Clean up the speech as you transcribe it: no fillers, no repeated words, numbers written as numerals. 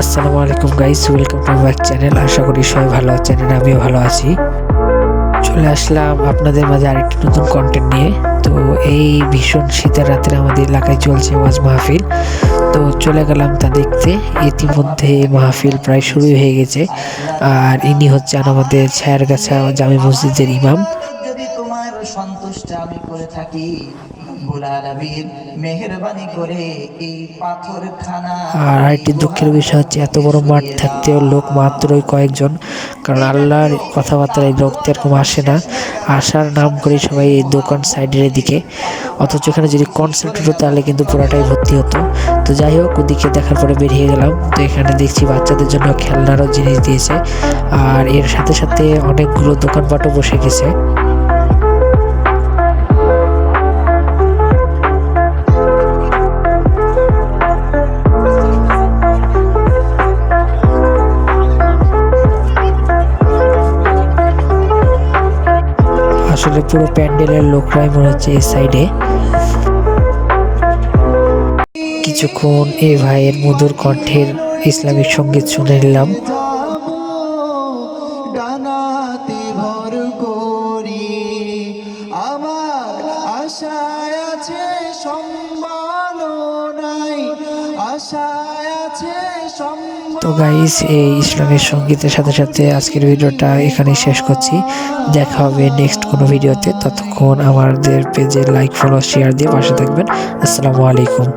আসসালামু আলাইকুম guys, welcome to my channel. আশা করি সবাই ভালো আছেন, আমিও ভালো আছি। চলে আসলাম আপনাদের মাঝে আরেকটি নতুন কন্টেন্ট নিয়ে। তো এই ভীষণ শীতের রাত্রে আমাদের এলাকায় চলছে ওয়াজ মাহফিল। তো চলে গেলাম তা দেখতে। ইতিমধ্যে মাহফিল প্রায় শুরু হয়ে গেছে। আর ইনি হচ্ছেন আমাদের ছায়ারগাছা জামে মসজিদের ইমাম। যদি তোমার সন্তুষ্ট আমি করে থাকি, রব্বুল আলামিন মেহেরবানি করে এই পাথরখানা। আর আরেকটি দুঃখের বিষয় হচ্ছে এত বড় মাঠ থাকতেও লোক মাত্রই কয়েকজন, কারণ আল্লাহর কথাবার্তায় লোক এরকম আসে না। আসার নাম করে সবাই এই দোকান সাইডের দিকে, অথচ এখানে যদি কনসার্ট হতো তাহলে কিন্তু পুরাটাই ভর্তি হতো। তো যাই হোক, ওদিকে দেখার পরে বেরিয়ে গেলাম। তো এখানে দেখছি বাচ্চাদের জন্য খেলনারও জিনিস দিয়েছে, আর এর সাথে সাথে অনেকগুলো দোকানপাটও বসে গেছে। আসলে পুরো প্যান্ডেলের লোকরাই মনে হচ্ছে এই সাইডে। কিছুক্ষণ এই ভাইয়ের মধুর কণ্ঠের ইসলামিক সঙ্গীত শুনে নিলাম। ডানাতে ভর করি আমার আশায় আছে সম্মাননাই, আশায় আছে তো গাইস, এই ইসলামের সঙ্গীতের সাথে সাথে আজকের ভিডিওটা এখানেই শেষ করছি। দেখা হবে নেক্সট কোনো ভিডিওতে। ততক্ষণ আমাদের পেজে লাইক, ফলো, শেয়ার দিয়ে পাশে থাকবেন। আসসালামু আলাইকুম।